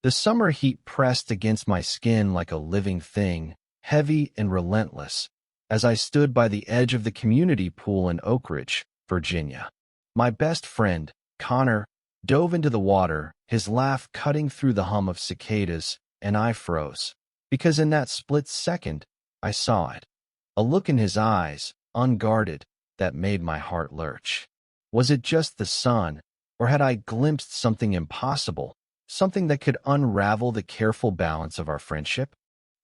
The summer heat pressed against my skin like a living thing, heavy and relentless, as I stood by the edge of the community pool in Oak Ridge, Virginia. My best friend, Connor, dove into the water, his laugh cutting through the hum of cicadas, and I froze. Because in that split second, I saw it. A look in his eyes, unguarded, that made my heart lurch. Was it just the sun, or had I glimpsed something impossible, something that could unravel the careful balance of our friendship?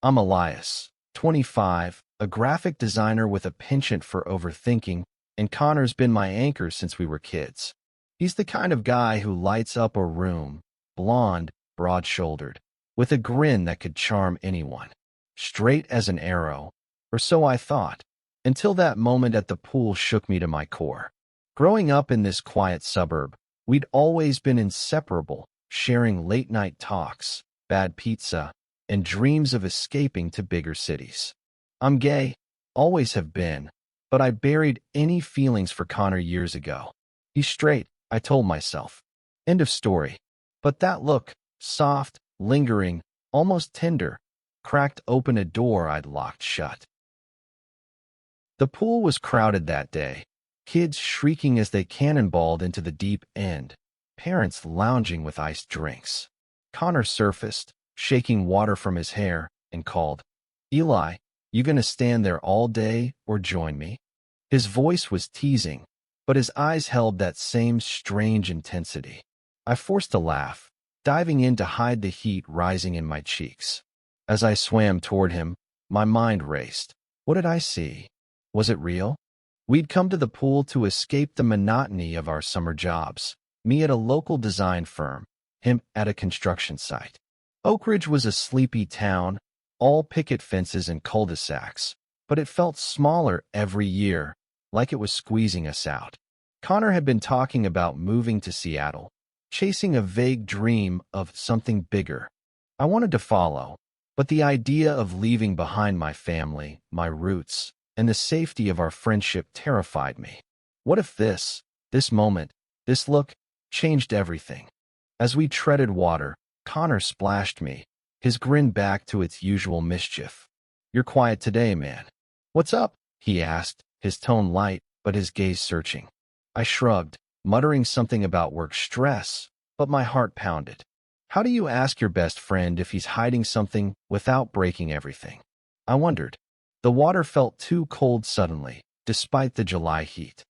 I'm Elias, 25, a graphic designer with a penchant for overthinking, and Connor's been my anchor since we were kids. He's the kind of guy who lights up a room, blonde, broad-shouldered, with a grin that could charm anyone. Straight as an arrow, or so I thought, until that moment at the pool shook me to my core. Growing up in this quiet suburb, we'd always been inseparable, sharing late-night talks, bad pizza, and dreams of escaping to bigger cities. I'm gay, always have been, but I buried any feelings for Connor years ago. He's straight, I told myself. End of story. But that look, soft, lingering, almost tender, cracked open a door I'd locked shut. The pool was crowded that day, kids shrieking as they cannonballed into the deep end, parents lounging with iced drinks. Connor surfaced, shaking water from his hair, and called, "Eli, you gonna stand there all day or join me?" His voice was teasing, but his eyes held that same strange intensity. I forced a laugh, diving in to hide the heat rising in my cheeks. As I swam toward him, my mind raced. What did I see? Was it real? We'd come to the pool to escape the monotony of our summer jobs, me at a local design firm, him at a construction site. Oak Ridge was a sleepy town, all picket fences and cul-de-sacs, but it felt smaller every year, like it was squeezing us out. Connor had been talking about moving to Seattle, chasing a vague dream of something bigger. I wanted to follow, but the idea of leaving behind my family, my roots, and the safety of our friendship terrified me. What if this moment, this look, changed everything? As we treaded water, Connor splashed me, his grin back to its usual mischief. "You're quiet today, man. What's up?" he asked, his tone light, but his gaze searching. I shrugged, muttering something about work stress, but my heart pounded. How do you ask your best friend if he's hiding something without breaking everything? I wondered. The water felt too cold suddenly, despite the July heat.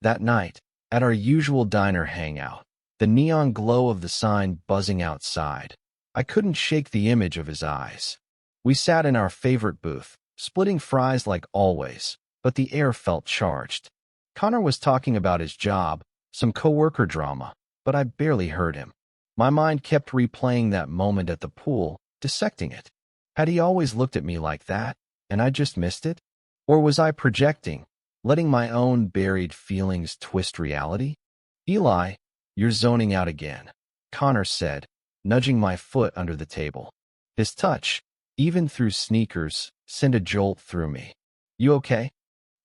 That night, at our usual diner hangout, the neon glow of the sign buzzing outside, I couldn't shake the image of his eyes. We sat in our favorite booth, splitting fries like always, but the air felt charged. Connor was talking about his job, some coworker drama, but I barely heard him. My mind kept replaying that moment at the pool, dissecting it. Had he always looked at me like that, and I just missed it? Or was I projecting, letting my own buried feelings twist reality? "Eli, you're zoning out again," Connor said, nudging my foot under the table. His touch, even through sneakers, sent a jolt through me. "You okay?"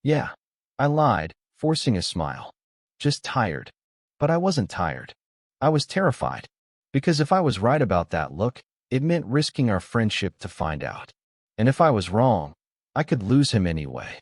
"Yeah," I lied, forcing a smile. "Just tired." But I wasn't tired. I was terrified. Because if I was right about that look, it meant risking our friendship to find out. And if I was wrong, I could lose him anyway.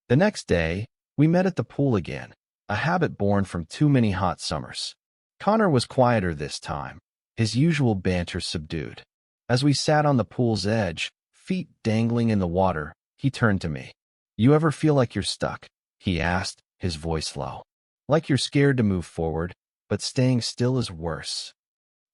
The next day, we met at the pool again, a habit born from too many hot summers. Connor was quieter this time, his usual banter subdued. As we sat on the pool's edge, feet dangling in the water, he turned to me. "You ever feel like you're stuck?" he asked, his voice low. "Like you're scared to move forward, but staying still is worse."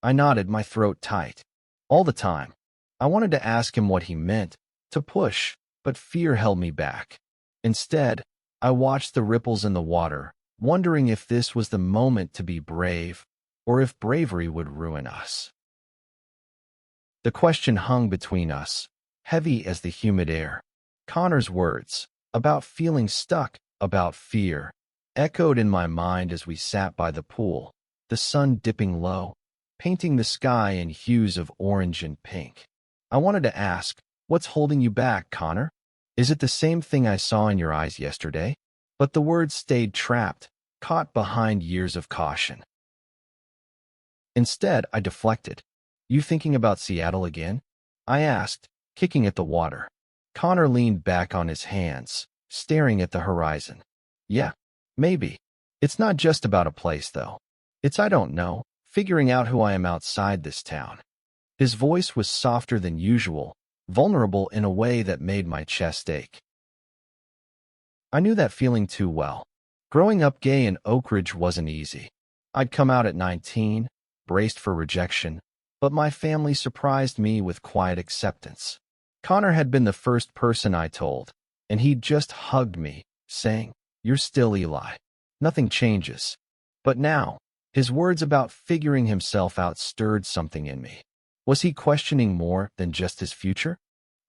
I nodded, my throat tight. All the time. I wanted to ask him what he meant, to push, but fear held me back. Instead, I watched the ripples in the water, wondering if this was the moment to be brave, or if bravery would ruin us. The question hung between us, heavy as the humid air. Connor's words, about feeling stuck, about fear, echoed in my mind as we sat by the pool, the sun dipping low, painting the sky in hues of orange and pink. I wanted to ask, "What's holding you back, Connor? Is it the same thing I saw in your eyes yesterday?" But the words stayed trapped, caught behind years of caution. Instead, I deflected. You thinking about Seattle again? I asked, kicking at the water. Connor leaned back on his hands, staring at the horizon. Yeah, maybe. It's not just about a place, though. It's I don't know, figuring out who I am outside this town. His voice was softer than usual, vulnerable in a way that made my chest ache. I knew that feeling too well. Growing up gay in Oak Ridge wasn't easy. I'd come out at 19, braced for rejection, but my family surprised me with quiet acceptance. Connor had been the first person I told, and he'd just hugged me, saying, "You're still Eli. Nothing changes." But now, his words about figuring himself out stirred something in me. Was he questioning more than just his future?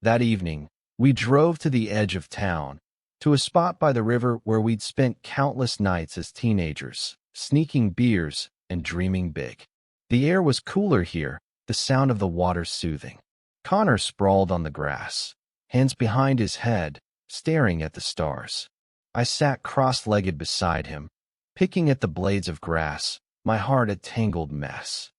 That evening, we drove to the edge of town, to a spot by the river where we'd spent countless nights as teenagers, sneaking beers and dreaming big. The air was cooler here, the sound of the water soothing. Connor sprawled on the grass, hands behind his head, staring at the stars. I sat cross-legged beside him, picking at the blades of grass, my heart a tangled mess.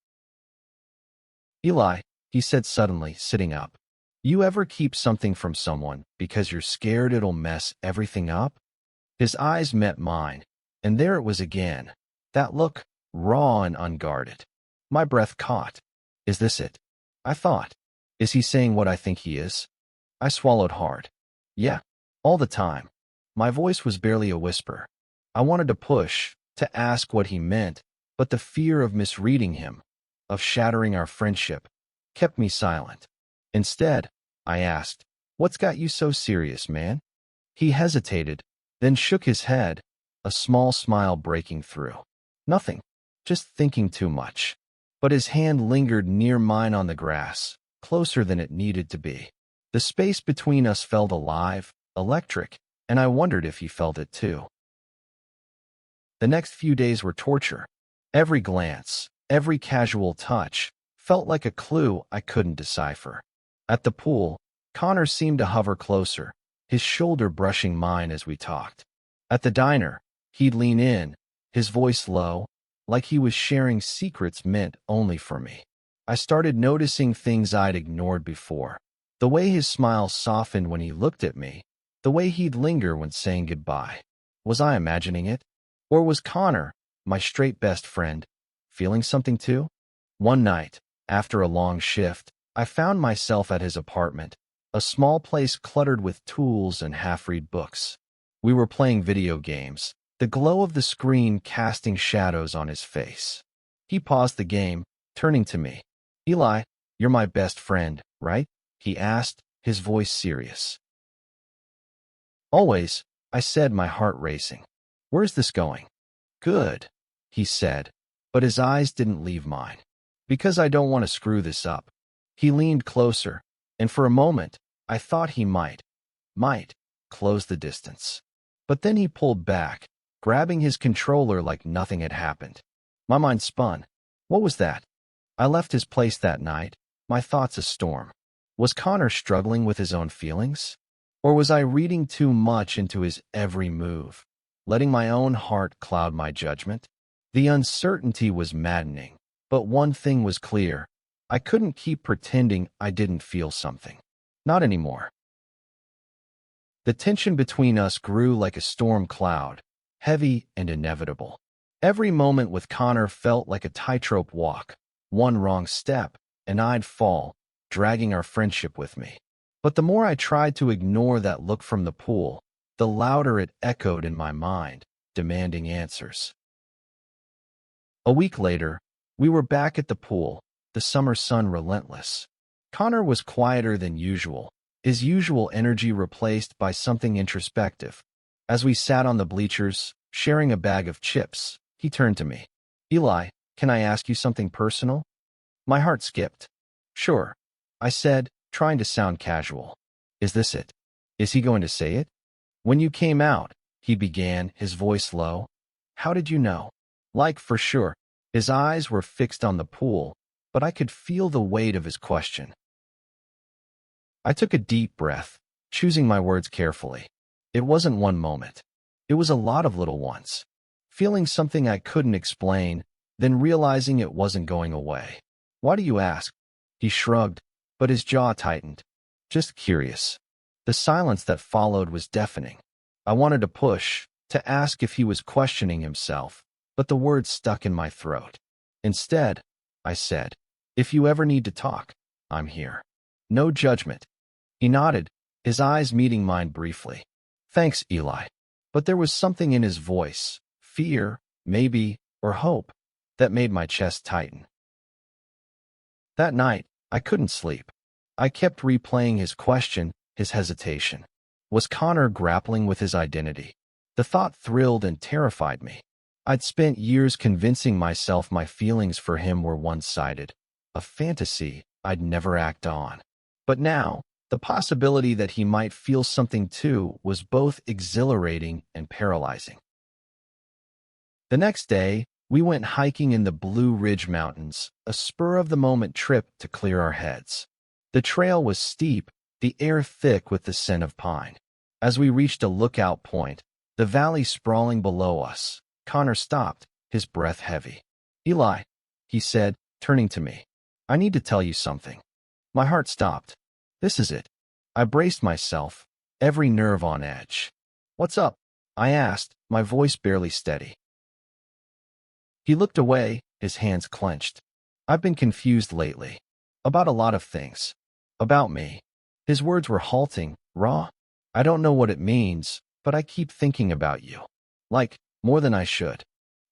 "Eli," he said suddenly, sitting up, "you ever keep something from someone because you're scared it'll mess everything up?" His eyes met mine, and there it was again, that look, raw and unguarded. My breath caught. Is this it? I thought. Is he saying what I think he is? I swallowed hard. Yeah, all the time. My voice was barely a whisper. I wanted to push, to ask what he meant, but the fear of misreading him, of shattering our friendship, kept me silent. Instead, I asked, "What's got you so serious, man?" He hesitated, then shook his head, a small smile breaking through. "Nothing. Just thinking too much." But his hand lingered near mine on the grass, closer than it needed to be. The space between us felt alive, electric, and I wondered if he felt it too. The next few days were torture. Every glance, every casual touch, felt like a clue I couldn't decipher. At the pool, Connor seemed to hover closer, his shoulder brushing mine as we talked. At the diner, he'd lean in, his voice low, like he was sharing secrets meant only for me. I started noticing things I'd ignored before. The way his smile softened when he looked at me, the way he'd linger when saying goodbye. Was I imagining it? Or was Connor, my straight best friend, feeling something too? One night, after a long shift, I found myself at his apartment, a small place cluttered with tools and half-read books. We were playing video games, the glow of the screen casting shadows on his face. He paused the game, turning to me. "Eli, you're my best friend, right?" he asked, his voice serious. "Always," I said, my heart racing. "Where's this going?" "Good," he said, but his eyes didn't leave mine. "Because I don't want to screw this up." He leaned closer, and for a moment, I thought he might close the distance. But then he pulled back, grabbing his controller like nothing had happened. My mind spun. What was that? I left his place that night, my thoughts a storm. Was Connor struggling with his own feelings? Or was I reading too much into his every move, letting my own heart cloud my judgment? The uncertainty was maddening, but one thing was clear. I couldn't keep pretending I didn't feel something. Not anymore. The tension between us grew like a storm cloud, heavy and inevitable. Every moment with Connor felt like a tightrope walk. One wrong step, and I'd fall, dragging our friendship with me. But the more I tried to ignore that look from the pool, the louder it echoed in my mind, demanding answers. A week later, we were back at the pool, the summer sun relentless. Connor was quieter than usual, his usual energy replaced by something introspective. As we sat on the bleachers, sharing a bag of chips, he turned to me. "Eli, can I ask you something personal?" My heart skipped. "Sure," I said, trying to sound casual. "Is this it? Is he going to say it?" "When you came out," he began, his voice low. "How did you know?" Like, for sure. His eyes were fixed on the pool, but I could feel the weight of his question. I took a deep breath, choosing my words carefully. It wasn't one moment. It was a lot of little ones. Feeling something I couldn't explain, then realizing it wasn't going away. "Why do you ask?" He shrugged, but his jaw tightened. "Just curious." The silence that followed was deafening. I wanted to push, to ask if he was questioning himself, but the words stuck in my throat. Instead, I said, "If you ever need to talk, I'm here. No judgment." He nodded, his eyes meeting mine briefly. "Thanks, Eli." But there was something in his voice, fear, maybe, or hope, that made my chest tighten. That night, I couldn't sleep. I kept replaying his question, his hesitation. Was Connor grappling with his identity? The thought thrilled and terrified me. I'd spent years convincing myself my feelings for him were one-sided, a fantasy I'd never act on. But now, the possibility that he might feel something too was both exhilarating and paralyzing. The next day, we went hiking in the Blue Ridge Mountains, a spur-of-the-moment trip to clear our heads. The trail was steep, the air thick with the scent of pine. As we reached a lookout point, the valley sprawling below us, Connor stopped, his breath heavy. "Eli," he said, turning to me, "I need to tell you something." My heart stopped. This is it. I braced myself, every nerve on edge. "What's up?" I asked, my voice barely steady. He looked away, his hands clenched. "I've been confused lately. About a lot of things. About me." His words were halting, raw. "I don't know what it means, but I keep thinking about you. Like, more than I should."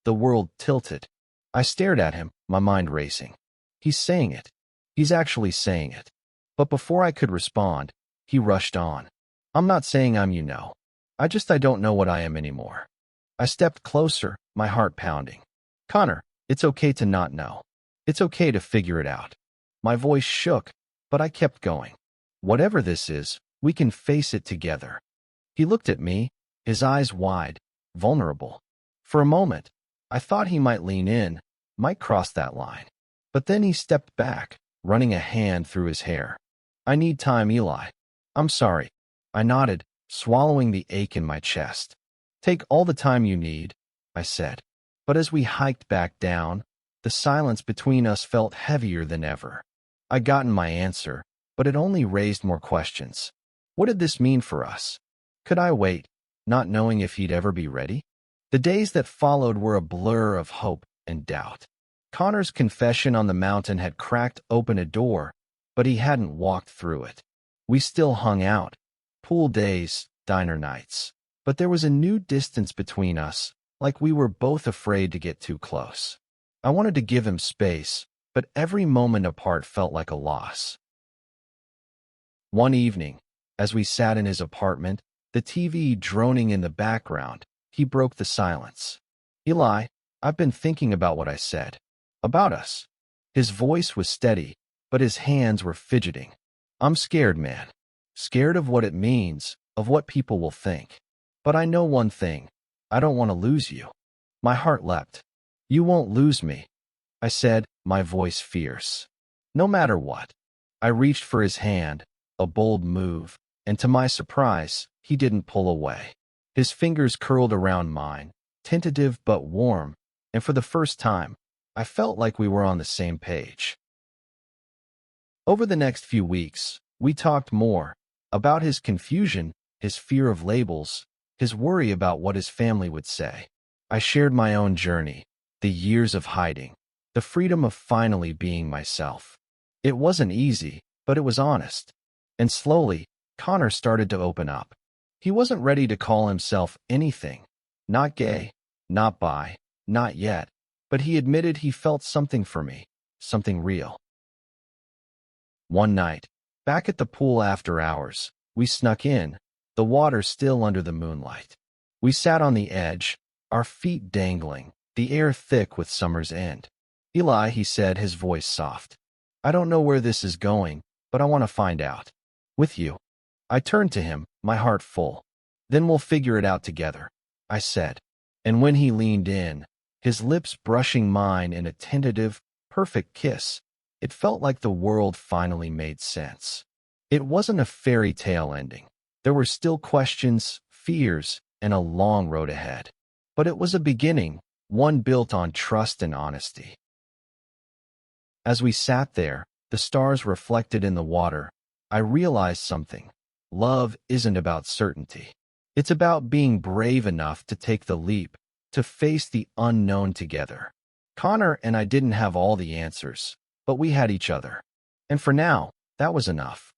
The world tilted. I stared at him, my mind racing. He's saying it. He's actually saying it. But before I could respond, he rushed on. "I'm not saying I'm you know. I don't know what I am anymore." I stepped closer, my heart pounding. "Connor, it's okay to not know. It's okay to figure it out." My voice shook, but I kept going. "Whatever this is, we can face it together." He looked at me, his eyes wide, vulnerable. For a moment, I thought he might lean in, might cross that line. But then he stepped back, running a hand through his hair. "I need time, Eli." "I'm sorry." I nodded, swallowing the ache in my chest. "Take all the time you need," I said. But as we hiked back down, the silence between us felt heavier than ever. I'd gotten my answer, but it only raised more questions. What did this mean for us? Could I wait, not knowing if he'd ever be ready? The days that followed were a blur of hope and doubt. Connor's confession on the mountain had cracked open a door, but he hadn't walked through it. We still hung out, pool days, diner nights. But there was a new distance between us, like we were both afraid to get too close. I wanted to give him space, but every moment apart felt like a loss. One evening, as we sat in his apartment, the TV droning in the background, he broke the silence. "Eli, I've been thinking about what I said. About us." His voice was steady, but his hands were fidgeting. "I'm scared, man. Scared of what it means, of what people will think. But I know one thing. I don't want to lose you." My heart leapt. "You won't lose me," I said, my voice fierce. "No matter what." I reached for his hand, a bold move, and to my surprise, he didn't pull away. His fingers curled around mine, tentative but warm, and for the first time, I felt like we were on the same page. Over the next few weeks, we talked more about his confusion, his fear of labels, his worry about what his family would say. I shared my own journey, the years of hiding, the freedom of finally being myself. It wasn't easy, but it was honest. And slowly, Connor started to open up. He wasn't ready to call himself anything. Not gay, not bi, not yet. But he admitted he felt something for me, something real. One night, back at the pool after hours, we snuck in, the water still under the moonlight. We sat on the edge, our feet dangling, the air thick with summer's end. "Eli," he said, his voice soft. "I don't know where this is going, but I want to find out. With you." I turned to him, my heart full. "Then we'll figure it out together," I said. And when he leaned in, his lips brushing mine in a tentative, perfect kiss, it felt like the world finally made sense. It wasn't a fairy tale ending. There were still questions, fears, and a long road ahead. But it was a beginning, one built on trust and honesty. As we sat there, the stars reflected in the water, I realized something. Love isn't about certainty. It's about being brave enough to take the leap, to face the unknown together. Connor and I didn't have all the answers, but we had each other. And for now, that was enough.